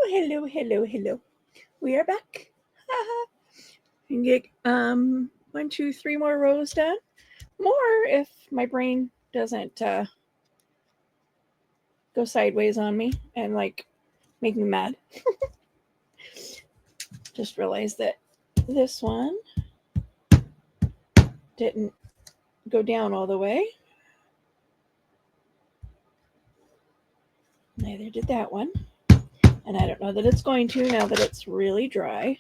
Hello. We are back. We can get 1, 2, 3 more rows done. More if my brain doesn't go sideways on me and like make me mad. Just realized that this one didn't go down all the way. Neither did that one. And I don't know that it's going to now that it's really dry.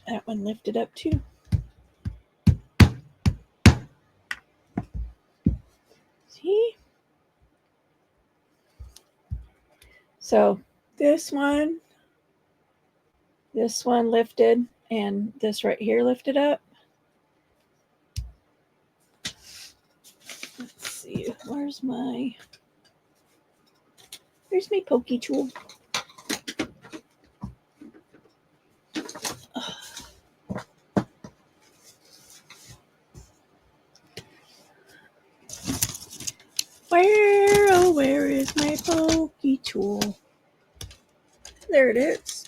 That one lifted up too. See? So this one lifted, and this right here lifted up. Let's see, where's my pokey tool? Where is my pokey tool? There it is.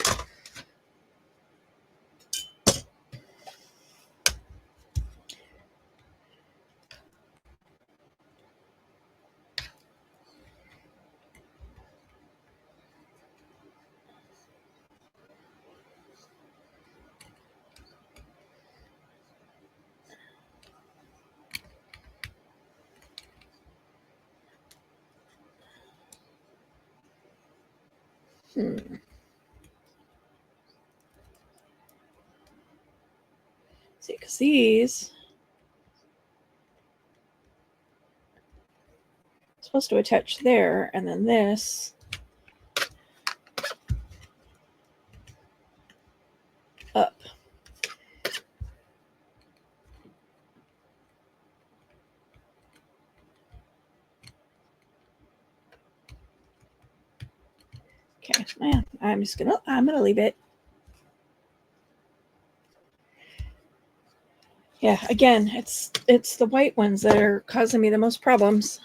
See, because these are supposed to attach there, and then this up. Okay, man, I'm gonna leave it. Yeah, again, it's the white ones that are causing me the most problems.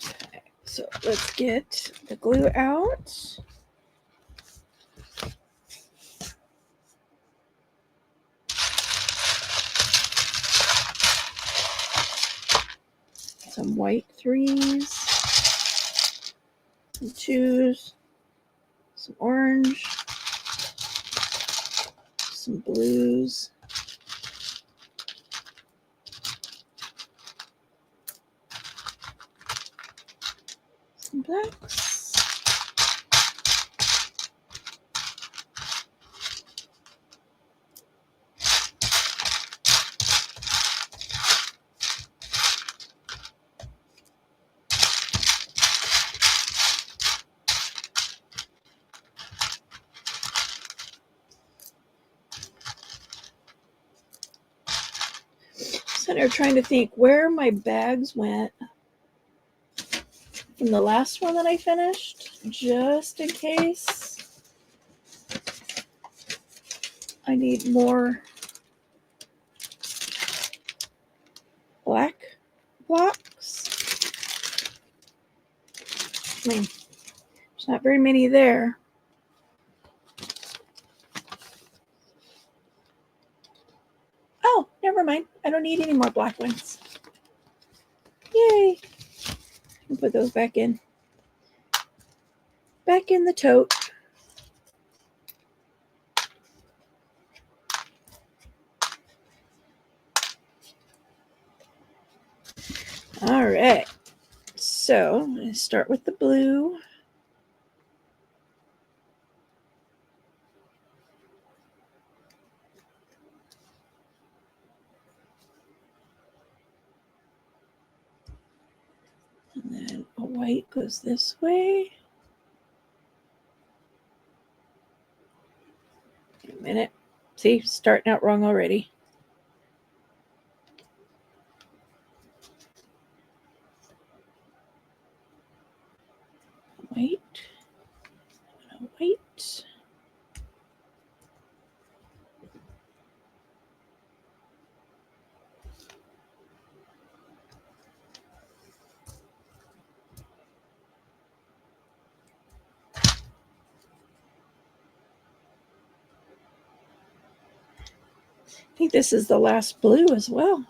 Okay, so let's get the glue out. Some white 3s, some 2s, some orange, some blues, some blacks. Sitting there trying to think where my bags went from the last one that I finished, just in case I need more black blocks. I mean, there's not very many there. Oh, never mind. I don't need any more black ones. Yay. I'll put those back in. Back in the tote. All right. So I'm going to start with the blue. And then a white goes this way. Wait a minute. See, starting out wrong already. white, and a white. I think this is the last blue as well.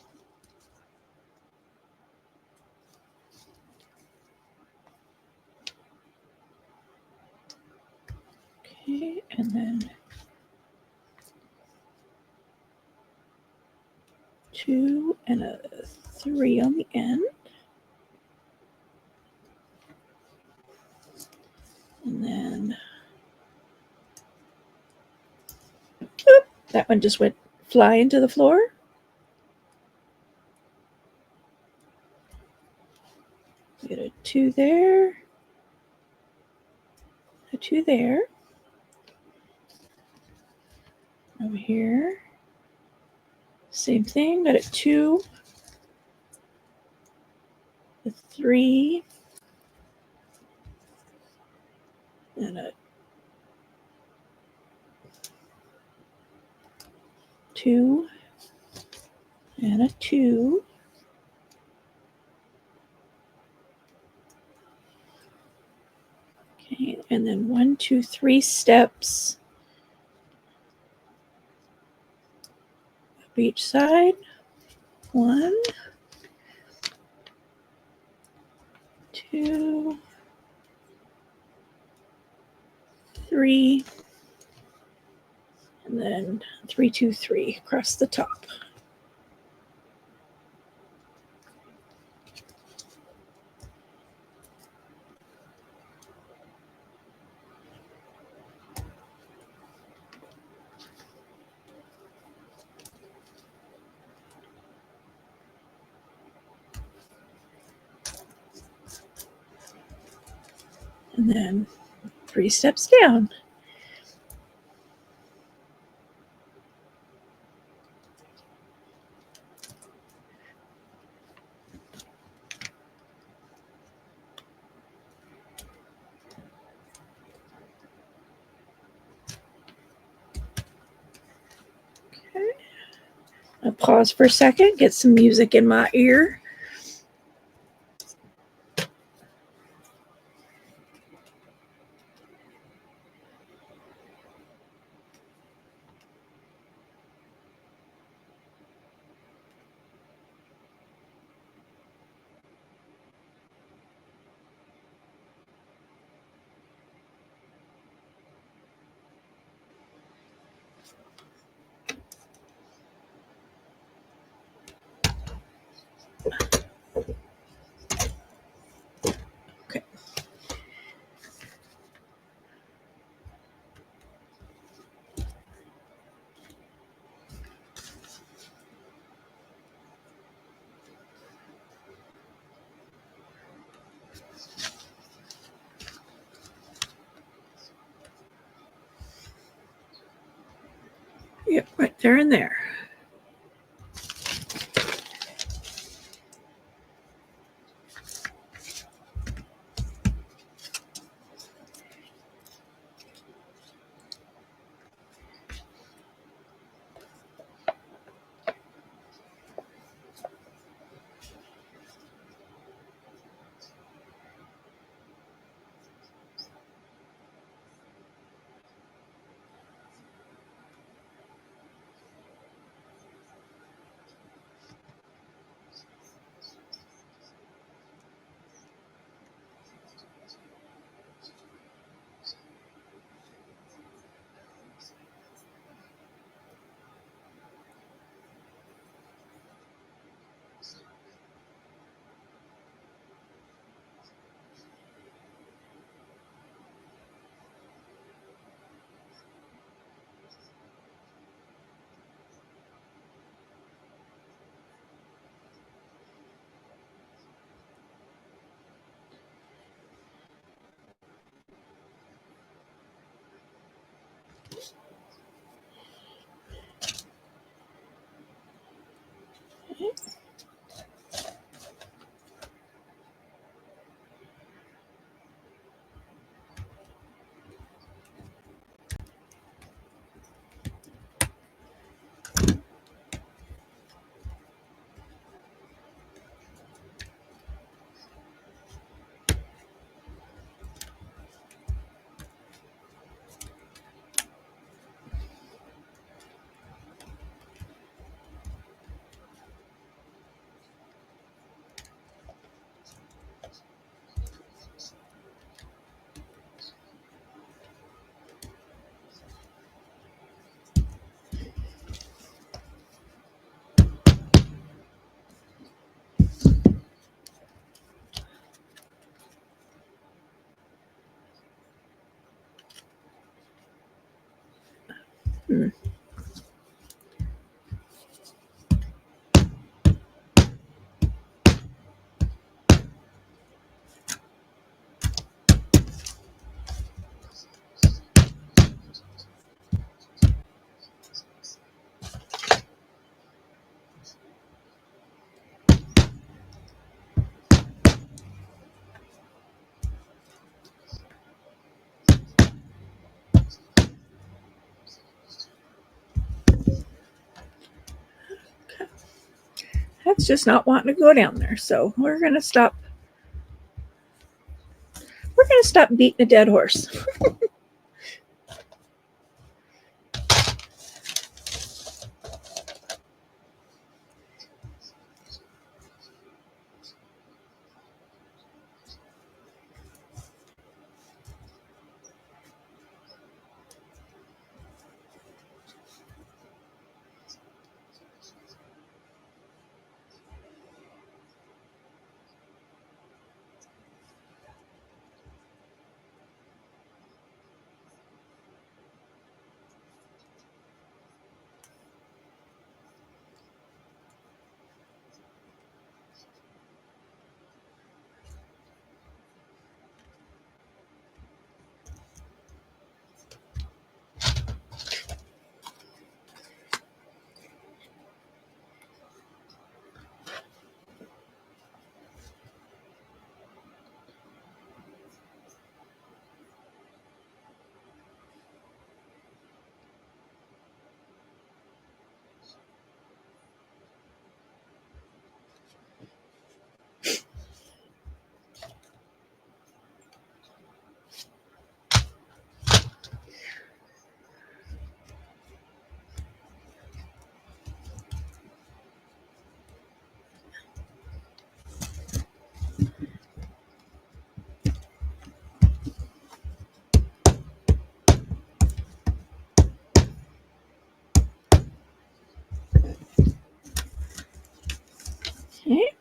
Okay, and then 2 and a 3 on the end. And then oop, that one just went flying to the floor. Get a 2 there, a 2 there. Over here, same thing, got a 2, a 3, and a 2, and a 2. Okay, and then 1, 2, 3 steps up each side. 1, 2, 3, and then 3, 2, 3 across the top. And then 3 steps down. Okay. I'll pause for a second, get some music in my ear. Okay. Yep, right there and there. It's just not wanting to go down there. So we're gonna stop. We're gonna stop beating a dead horse. Okay.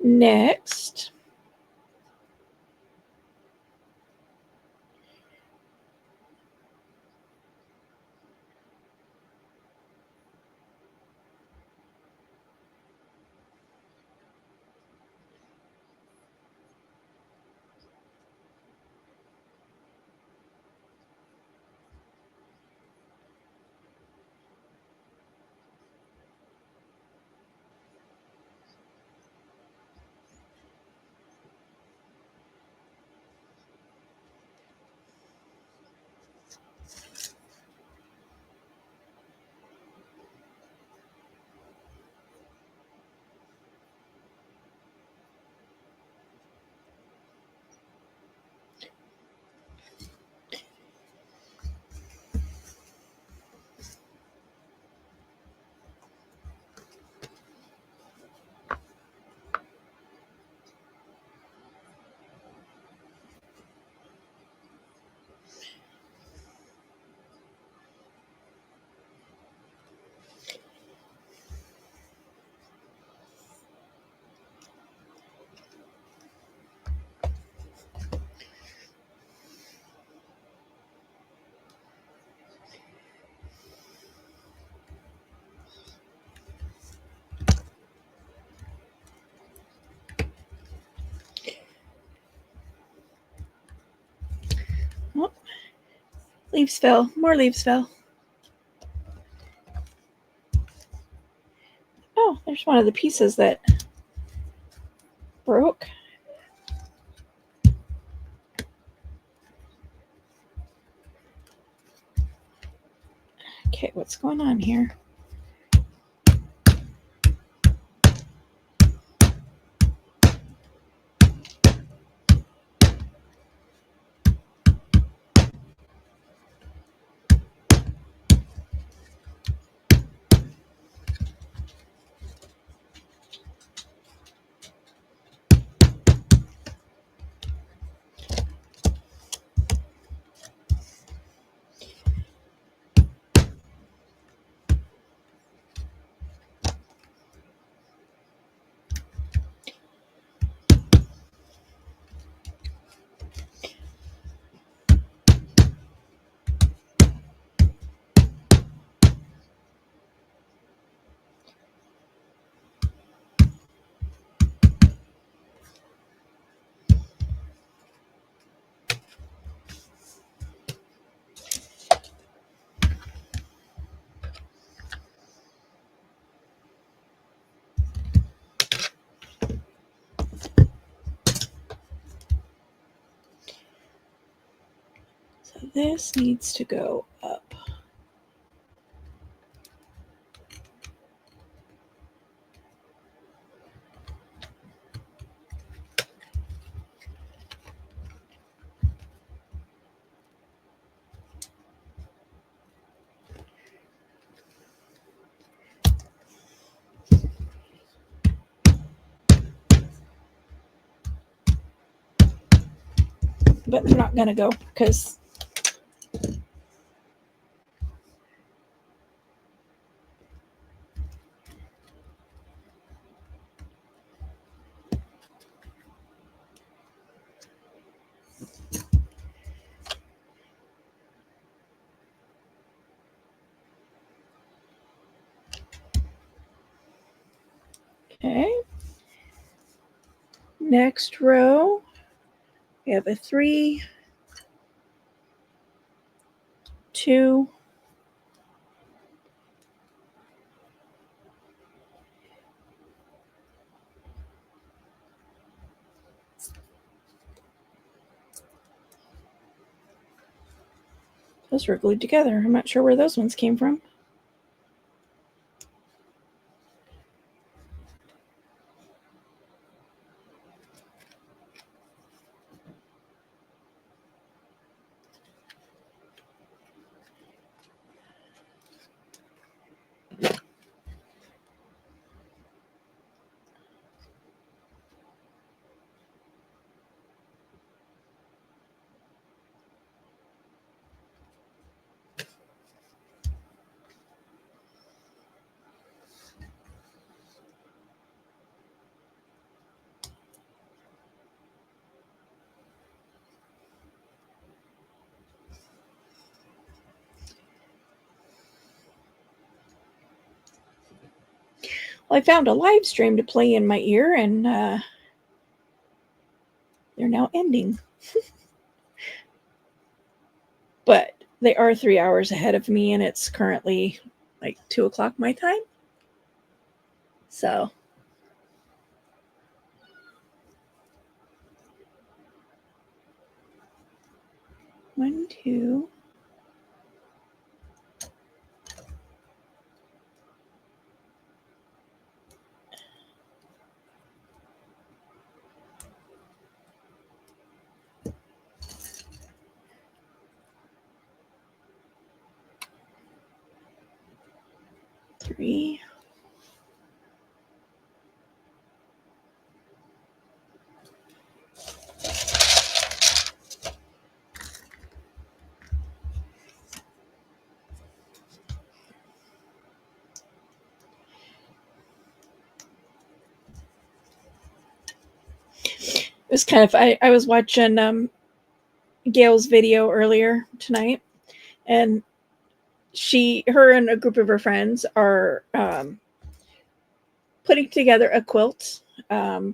Next, oh, leaves fell. More leaves fell. Oh, there's one of the pieces that broke. Okay, what's going on here? So this needs to go up. But they're not going to go because okay. Next row, we have a 3, 2, those were glued together. I'm not sure where those ones came from. Well, I found a live stream to play in my ear, and they're now ending. But they are 3 hours ahead of me, and it's currently like 2 o'clock my time. So one, two. Three. It was kind of, I was watching Gail's video earlier tonight, and her and a group of her friends are putting together a quilt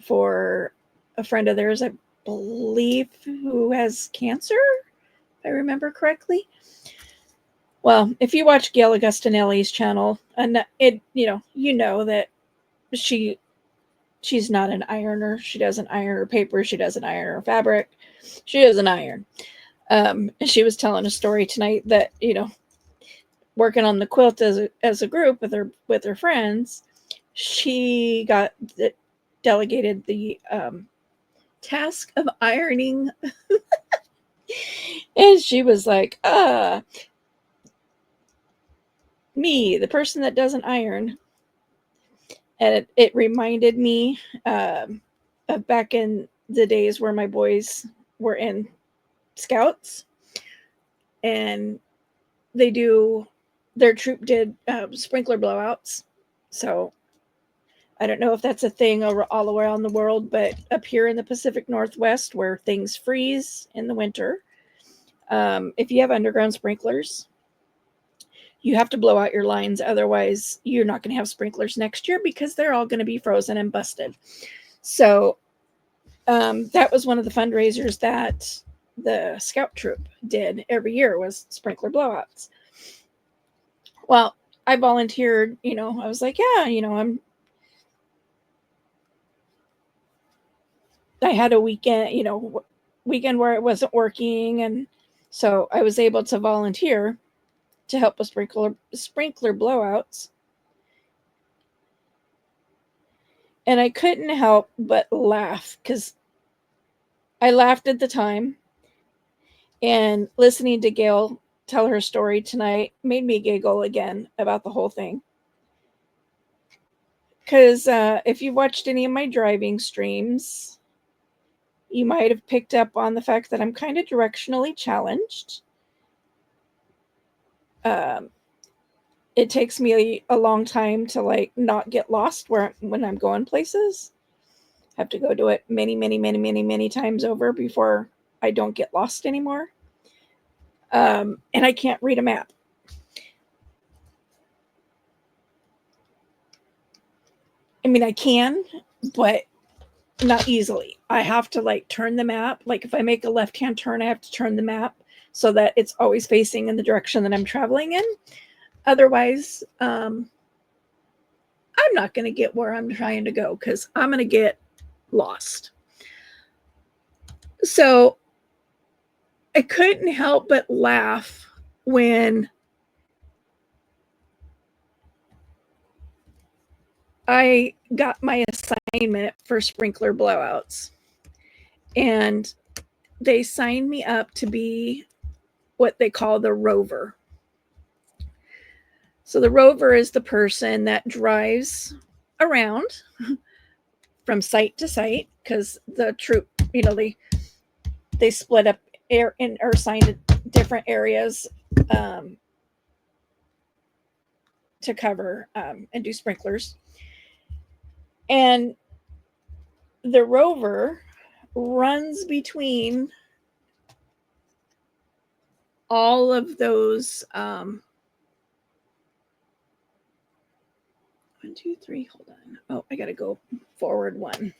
for a friend of theirs, I believe, who has cancer, if I remember correctly. Well, if you watch Gail Augustinelli's channel, and you know that she's not an ironer. She doesn't iron her paper. She doesn't iron her fabric. She doesn't iron. And she was telling a story tonight that, working on the quilt as a group with her friends, she got delegated the task of ironing, and she was like, me, the person that doesn't iron. And it reminded me of back in the days where my boys were in scouts, and their troop did sprinkler blowouts. So I don't know if that's a thing all around the world, but up here in the Pacific Northwest, where things freeze in the winter, if you have underground sprinklers, you have to blow out your lines. Otherwise, you're not going to have sprinklers next year because they're all going to be frozen and busted. So that was one of the fundraisers that the scout troop did every year, was sprinkler blowouts. Well, I volunteered, I was like, yeah, I had a weekend where it wasn't working. And so I was able to volunteer to help with sprinkler blowouts. And I couldn't help but laugh, because I laughed at the time, and listening to Gail tell her story tonight made me giggle again about the whole thing. Because if you watched any of my driving streams, you might have picked up on the fact that I'm kind of directionally challenged. It takes me a long time to not get lost when I'm going places. I have to go do it many, many, many, many, many times over before I don't get lost anymore. And I can't read a map. I mean, I can, but not easily. I have to turn the map. If I make a left-hand turn, I have to turn the map so that it's always facing in the direction that I'm traveling in. Otherwise, I'm not going to get where I'm trying to go, because I'm going to get lost. So I couldn't help but laugh when I got my assignment for sprinkler blowouts, and they signed me up to be what they call the rover. So the rover is the person that drives around from site to site, because the troop, they split up or assigned different areas to cover and do sprinklers. And the rover runs between all of those 1, 2, 3. Hold on. Oh, I got to go forward one.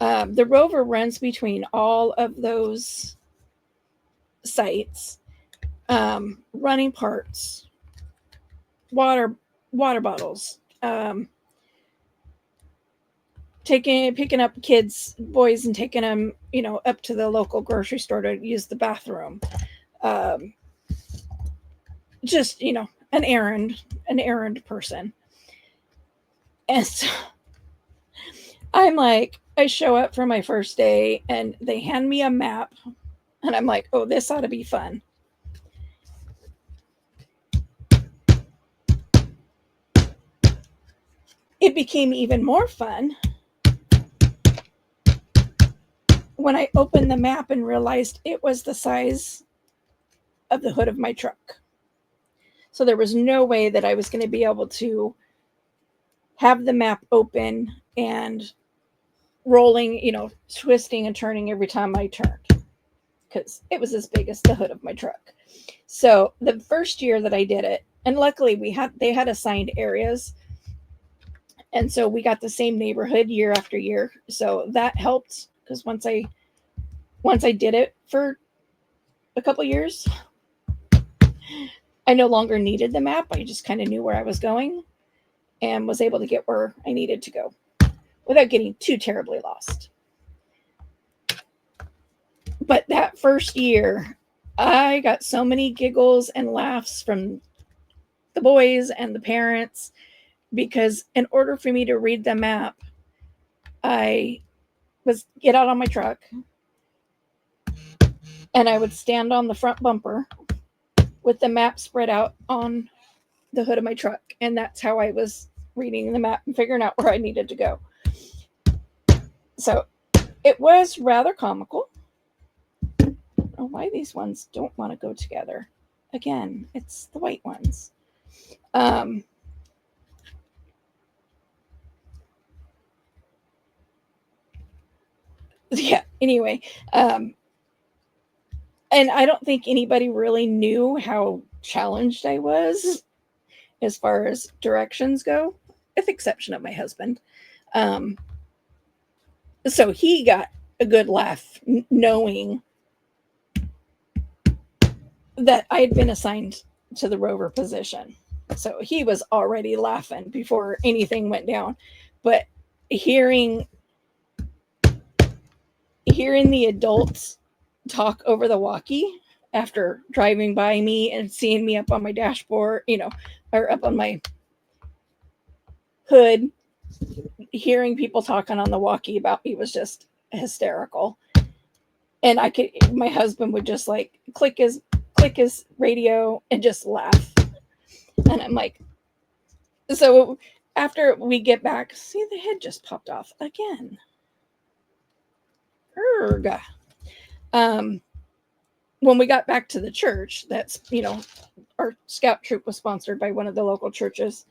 The rover runs between all of those sites, running parts, water bottles, picking up boys and taking them, up to the local grocery store to use the bathroom. Just, an errand person. And so I show up for my first day and they hand me a map and I'm like, oh, this ought to be fun. It became even more fun when I opened the map and realized it was the size of the hood of my truck. So there was no way that I was going to be able to have the map open and rolling, twisting and turning every time I turned, because it was as big as the hood of my truck. So the first year that I did it, and luckily they had assigned areas, and so we got the same neighborhood year after year. So that helped, because once I did it for a couple years, I no longer needed the map. I just kind of knew where I was going and was able to get where I needed to go without getting too terribly lost. But that first year, I got so many giggles and laughs from the boys and the parents, because in order for me to read the map, I was get out on my truck and I would stand on the front bumper with the map spread out on the hood of my truck. And that's how I was reading the map and figuring out where I needed to go. So it was rather comical. I don't know why these ones don't want to go together. Again, it's the white ones. Yeah, anyway. And I don't think anybody really knew how challenged I was as far as directions go, with the exception of my husband. So he got a good laugh knowing that I had been assigned to the rover position. So he was already laughing before anything went down. But hearing the adults talk over the walkie after driving by me and seeing me up on my dashboard, or up on my hood, hearing people talking on the walkie about me was just hysterical. And my husband would just like click his radio and just laugh. And I'm like, so after we get back, see, the head just popped off again. Erg. When we got back to the church, that's, our scout troop was sponsored by one of the local churches.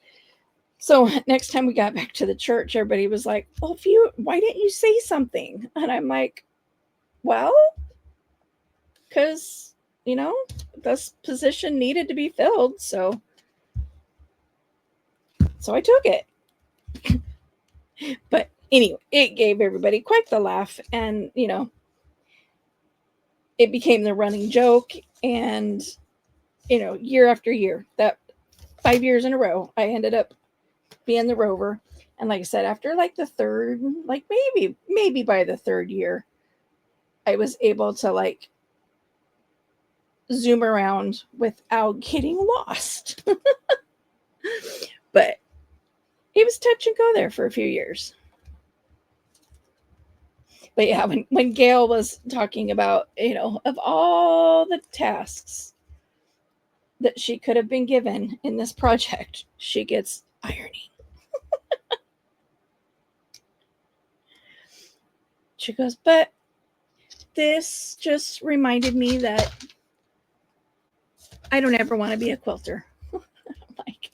So next time we got back to the church, everybody was like, well, why didn't you say something? And I'm like, well, because, this position needed to be filled. So I took it. But anyway, it gave everybody quite the laugh. And, it became the running joke. And, year after year, that 5 years in a row, I ended up being the rover. And like I said, after like the third, like maybe by the third year, I was able to like zoom around without getting lost. But it was touch and go there for a few years. But yeah, when Gail was talking about, of all the tasks that she could have been given in this project, she gets ironing. She goes, but this just reminded me that I don't ever want to be a quilter. Like,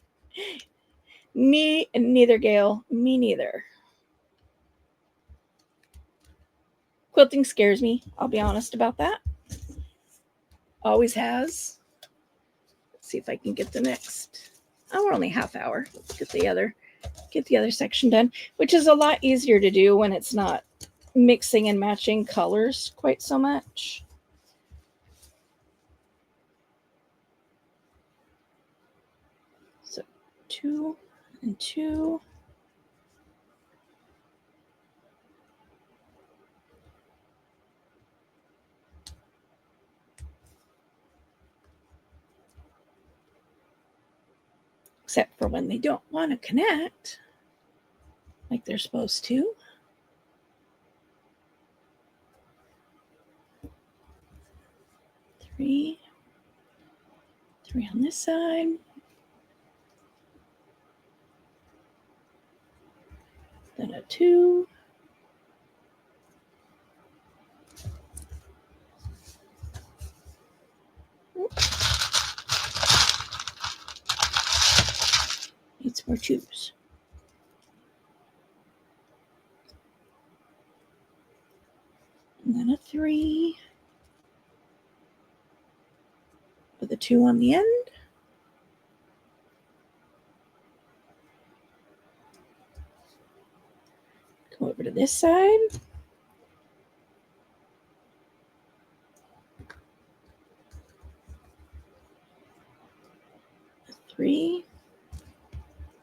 me neither, Gail. Me neither. Quilting scares me. I'll be honest about that. Always has. Let's see if I can get the next. we're only half hour. Let's get the other section done, which is a lot easier to do when it's not mixing and matching colors quite so much. So 2 and 2. Except for when they don't want to connect like they're supposed to. Three on this side. Then a 2. Needs more 2s. And then a 3 with a 2 on the end. Go over to this side. A 3,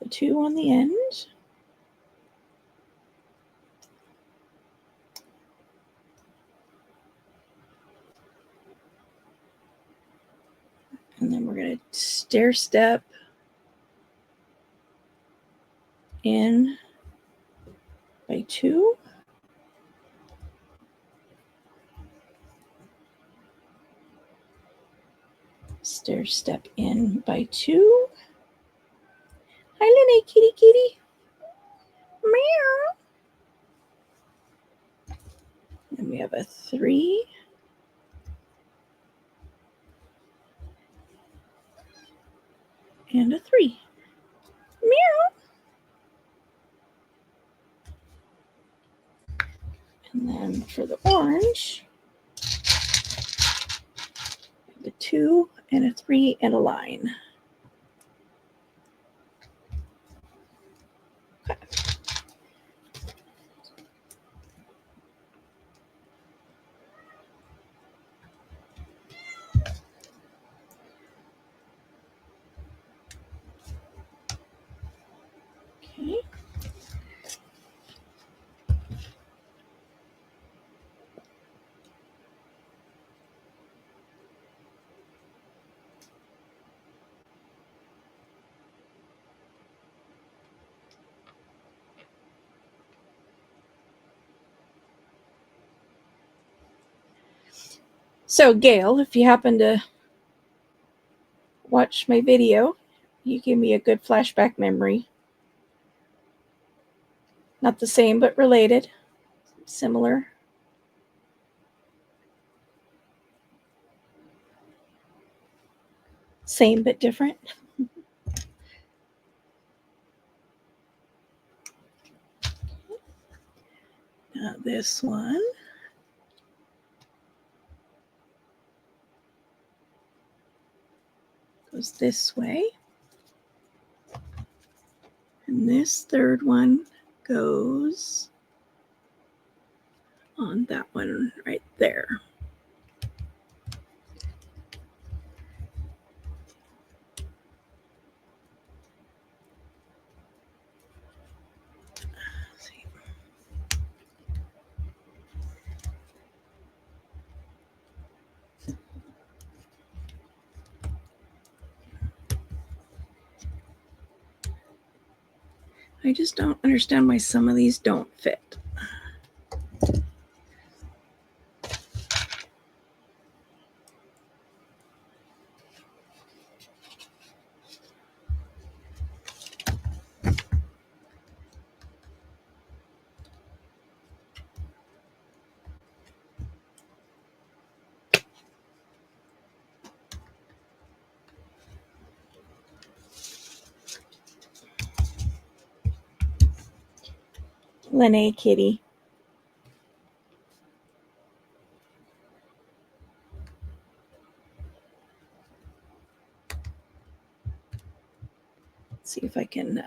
a 2 on the end. And then we're going to stair step in by 2. Stair step in by 2. Hi, Lenny, kitty, kitty. Meow. And we have a 3. And a 3. Meow. And then for the orange, the 2 and a 3 and a line. Okay. So, Gail, if you happen to watch my video, you give me a good flashback memory. Not the same, but related. Similar. Same, but different. Now this one. Goes this way. And this third one goes on that one right there. I just don't understand why some of these don't fit. Lene, kitty. see if I can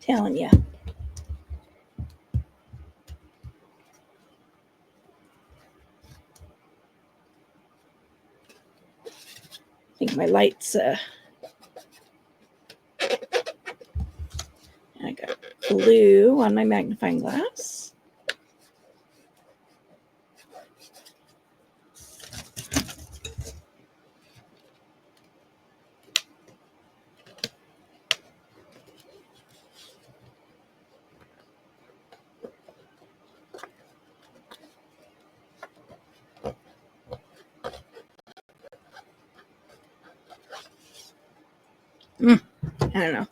telling you. I think my lights I got glue on my magnifying glass. I don't know.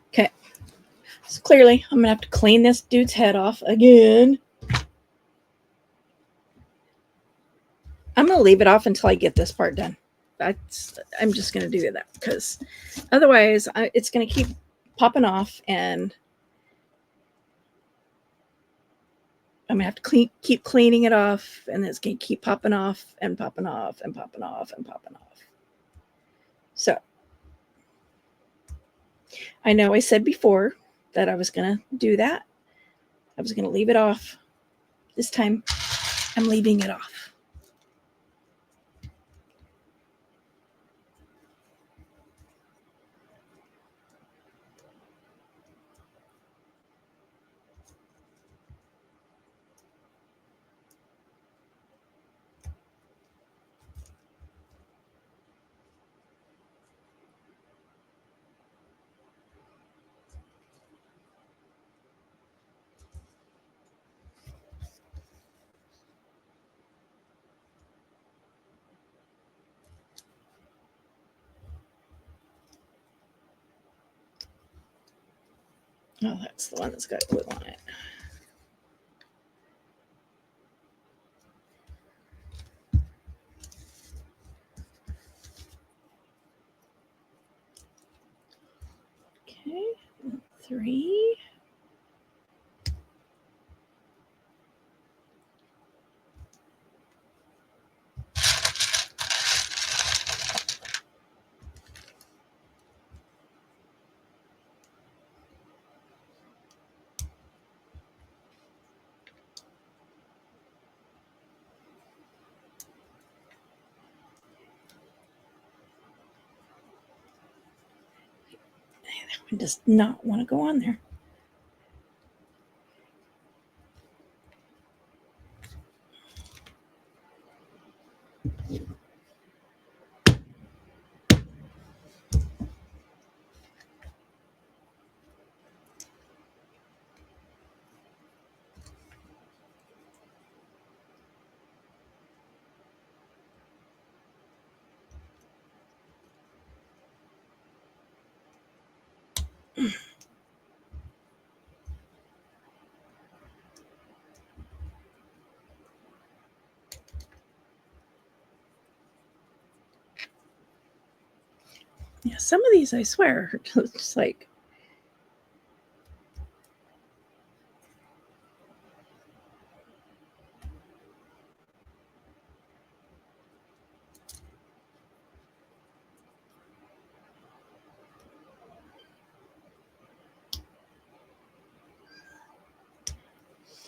Okay. So clearly, I'm going to have to clean this dude's head off again. I'm going to leave it off until I get this part done. I'm just going to do that because otherwise it's going to keep popping off and I'm going to have to keep cleaning it off and it's going to keep popping off and popping off and popping off and popping off. So I know I said before that I was going to do that. I was going to leave it off. This time I'm leaving it off. Oh, that's the one that's got glue on it. Okay, 3. That one does not want to go on there. Yeah, some of these I swear are just like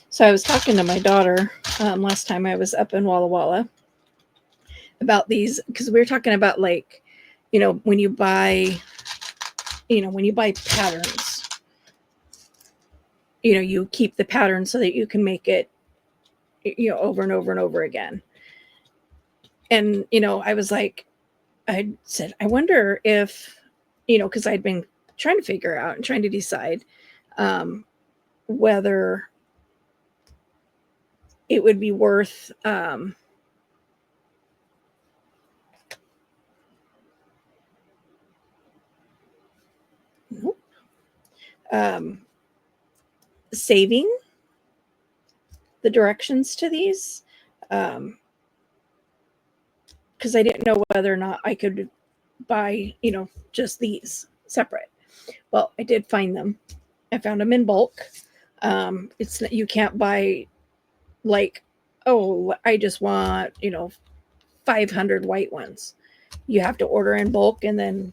so I was talking to my daughter last time I was up in Walla Walla about these because we were talking about like, when you buy patterns, you keep the pattern so that you can make it, over and over and over again. And, I was like, I said, I wonder if, because I'd been trying to figure out and trying to decide whether it would be worth nope, saving the directions to these, because I didn't know whether or not I could buy, just these separate. Well, I did find them. I found them in bulk. It's you can't buy like, oh, I just want 500 white ones. You have to order in bulk and then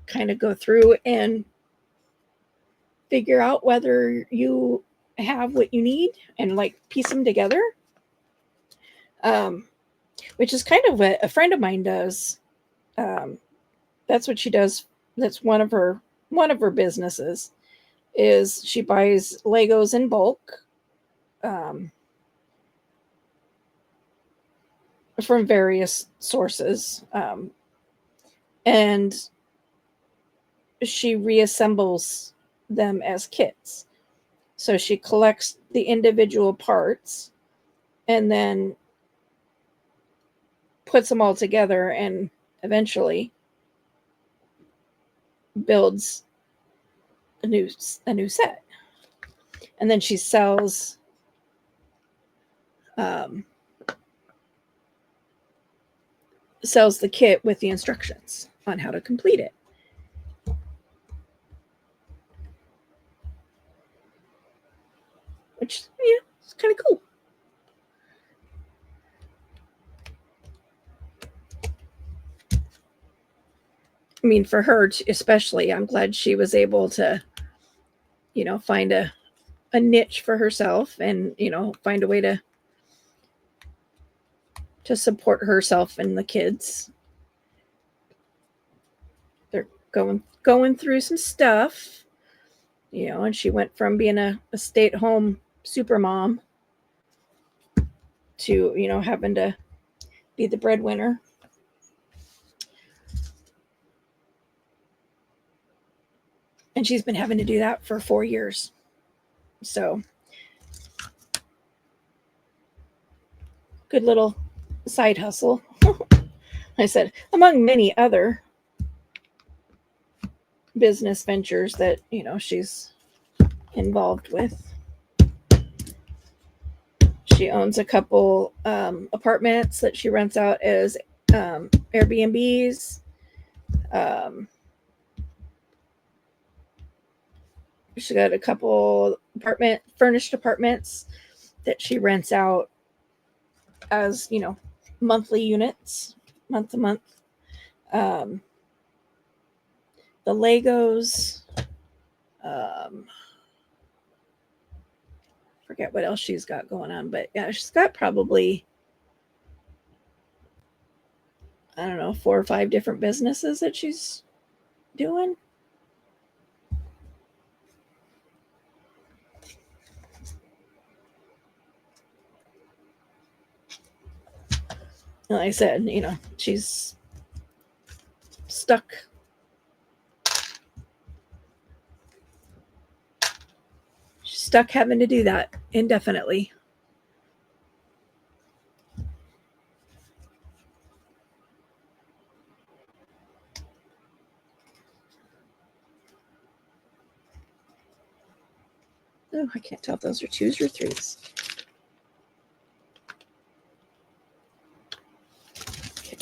kind of go through and figure out whether you have what you need and like piece them together. Which is kind of what a friend of mine does. That's what she does. That's one of her businesses is she buys Legos in bulk, um, from various sources, and she reassembles them as kits. So she collects the individual parts and then puts them all together and eventually builds a new set. And then she um, sells the kit with the instructions on how to complete it. Which, yeah, it's kind of cool. I mean, for her especially, I'm glad she was able to, find a niche for herself and, find a way to support herself and the kids. They're going through some stuff, and she went from being a stay-at-home super mom to, having to be the breadwinner. And she's been having to do that for 4 years. So, good little side hustle. I said, among many other business ventures that, she's involved with. She owns a couple apartments that she rents out as Airbnbs. She got a couple furnished apartments that she rents out as, monthly units, month to month. The Legos, forget what else she's got going on, but yeah, she's got probably, I don't know, 4 or 5 different businesses that she's doing. Like I said, she's stuck. She's stuck having to do that indefinitely. Oh, I can't tell if those are 2s or 3s. Okay.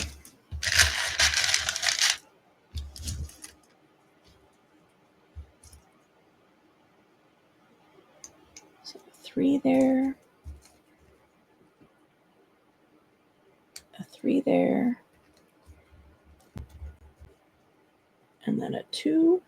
So 3 there. A 3 there. And then a 2.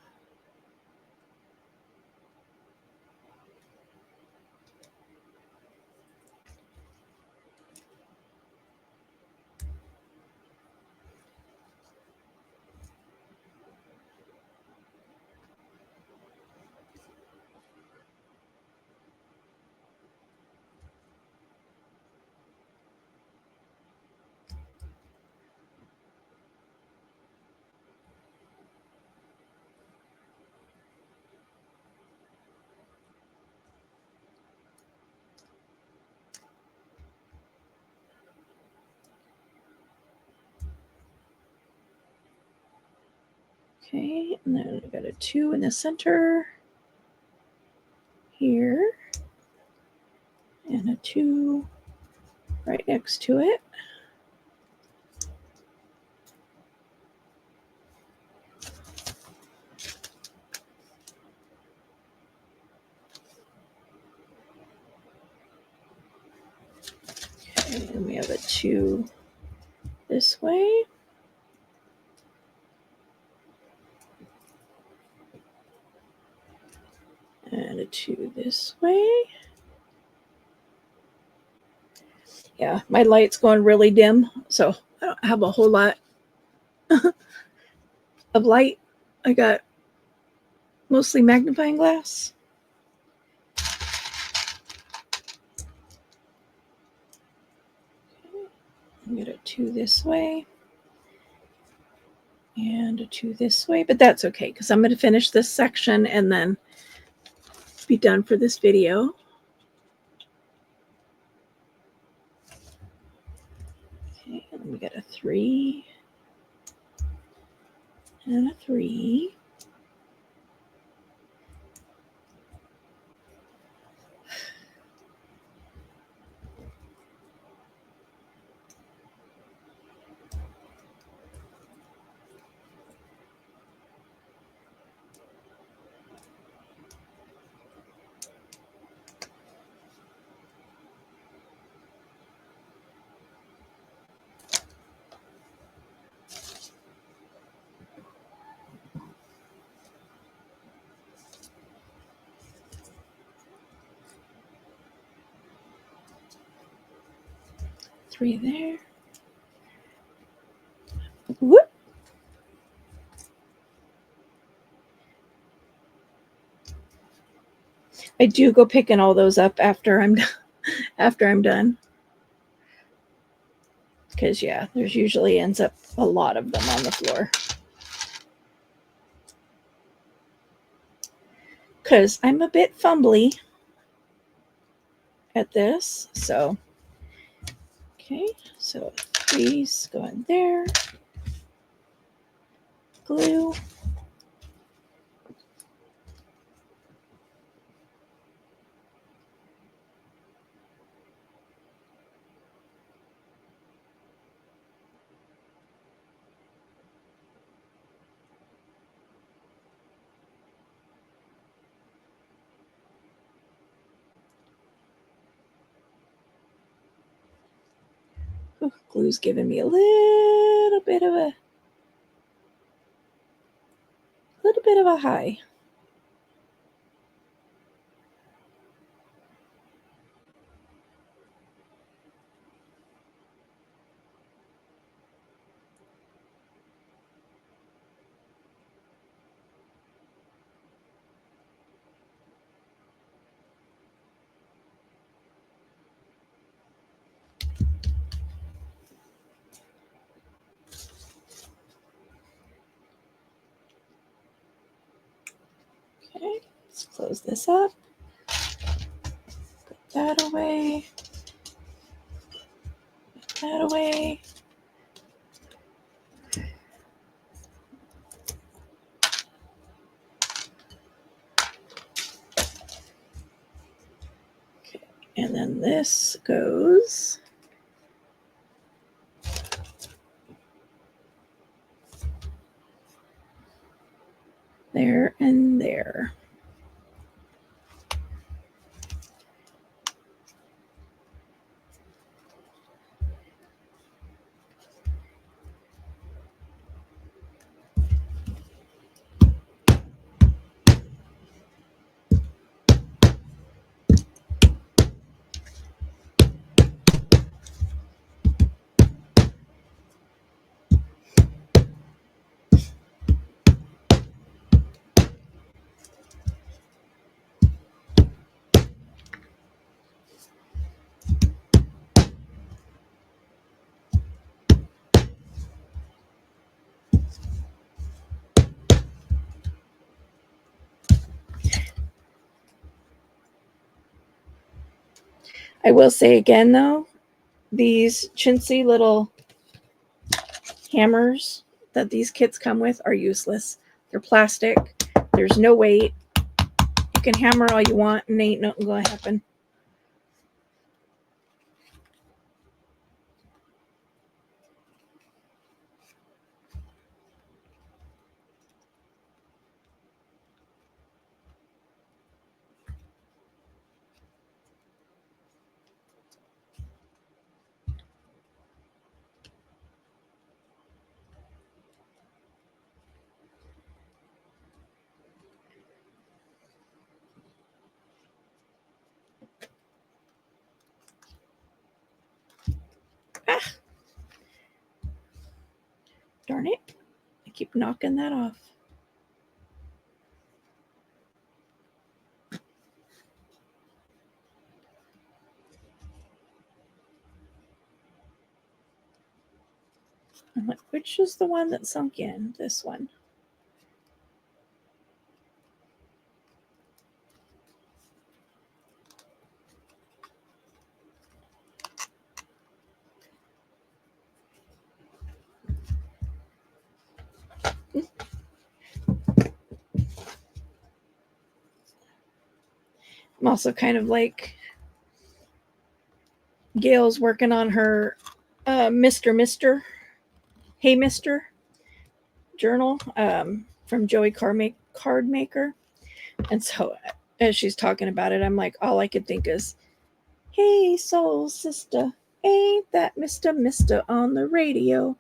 Okay, and then I got a 2 in the center here, and a 2 right next to it. Okay, and we have a 2 this way. And a 2 this way. Yeah, my light's going really dim, so I don't have a whole lot of light. I got mostly magnifying glass. I'm going to 2 this way and a 2 this way, but that's okay because I'm going to finish this section and then be done for this video. Okay, and then we got a 3 and a 3. Three there. Whoop. I do go picking all those up after I'm done. Because yeah, there's usually ends up a lot of them on the floor. Because I'm a bit fumbly at this, so okay, so 3's going there. Glue. Ooh, glue's giving me a little bit of a high. Okay, let's close this up. Put that away. Put that away. Okay, and then this goes there and there. I will say again though, these chintzy little hammers that these kits come with are useless. They're plastic. There's no weight. You can hammer all you want and ain't nothing going to happen. Ah, darn it. I keep knocking that off. I'm like, which is the one that sunk in? This one. I'm also kind of like Gail's working on her Mr. Hey Mister journal from Joey Cardmaker. And so as she's talking about it, I'm like, all I could think is, hey, soul sister, ain't that Mr. on the radio?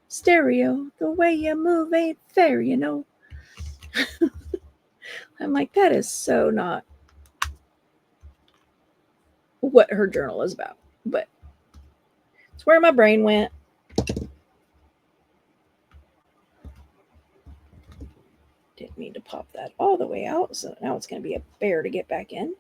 Stereo, the way you move ain't fair, you know. I'm like, that is so not what her journal is about. But it's where my brain went. Didn't mean to pop that all the way out, so now it's going to be a bear to get back in.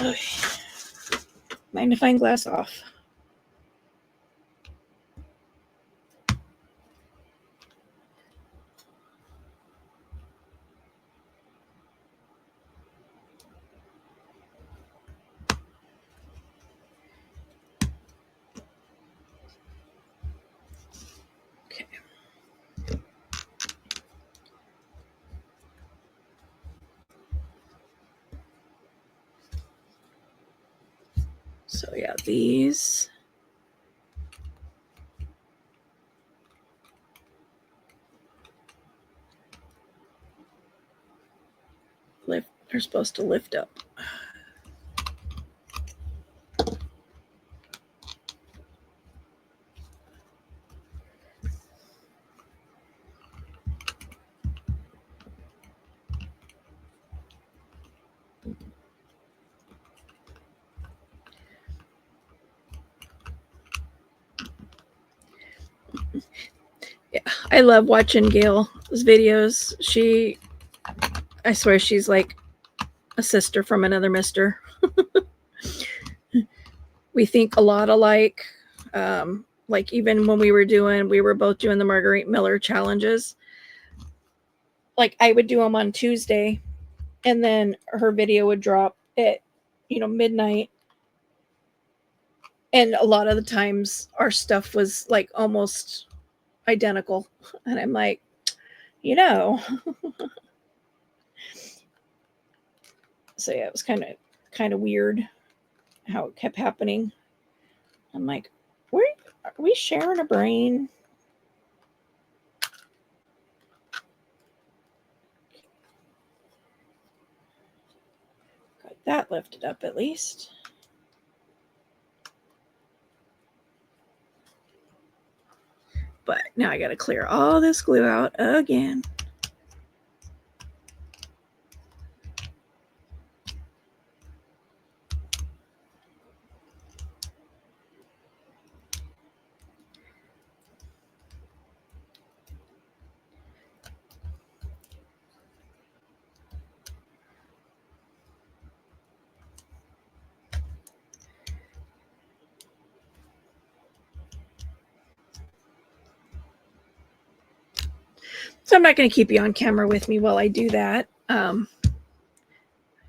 Okay. Magnifying glass off. Okay. So yeah, these are supposed to lift up. Yeah, I love watching Gail's videos. I swear she's like a sister from another mister. We think a lot alike. Like even when we were both doing the Marguerite Miller challenges. Like I would do them on Tuesday, and then her video would drop at midnight. And a lot of the times our stuff was like almost identical, and I'm like, so yeah, it was kind of weird how it kept happening. I'm like, are we sharing a brain? Got that lifted up at least. But now I got to clear all this glue out again. So I'm not going to keep you on camera with me while I do that. I have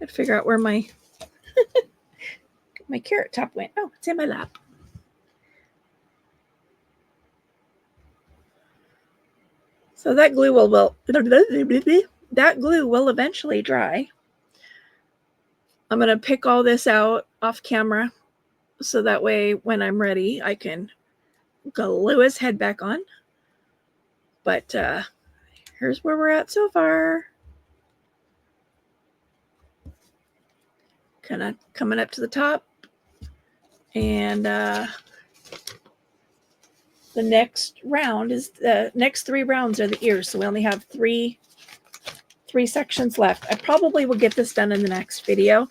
to figure out where my my carrot top went. Oh, it's in my lap. So that glue will eventually dry. I'm going to pick all this out off camera so that way when I'm ready, I can glue his head back on. But here's where we're at so far. Kind of coming up to the top. And the next round is the next 3 rounds are the ears. So we only have three sections left. I probably will get this done in the next video.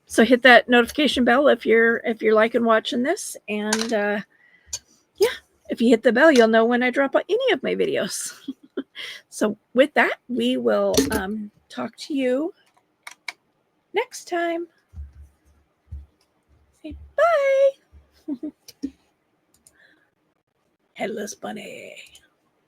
So hit that notification bell if you're liking watching this. And yeah, if you hit the bell, you'll know when I drop any of my videos. So with that, we will talk to you next time. Say bye. Headless bunny.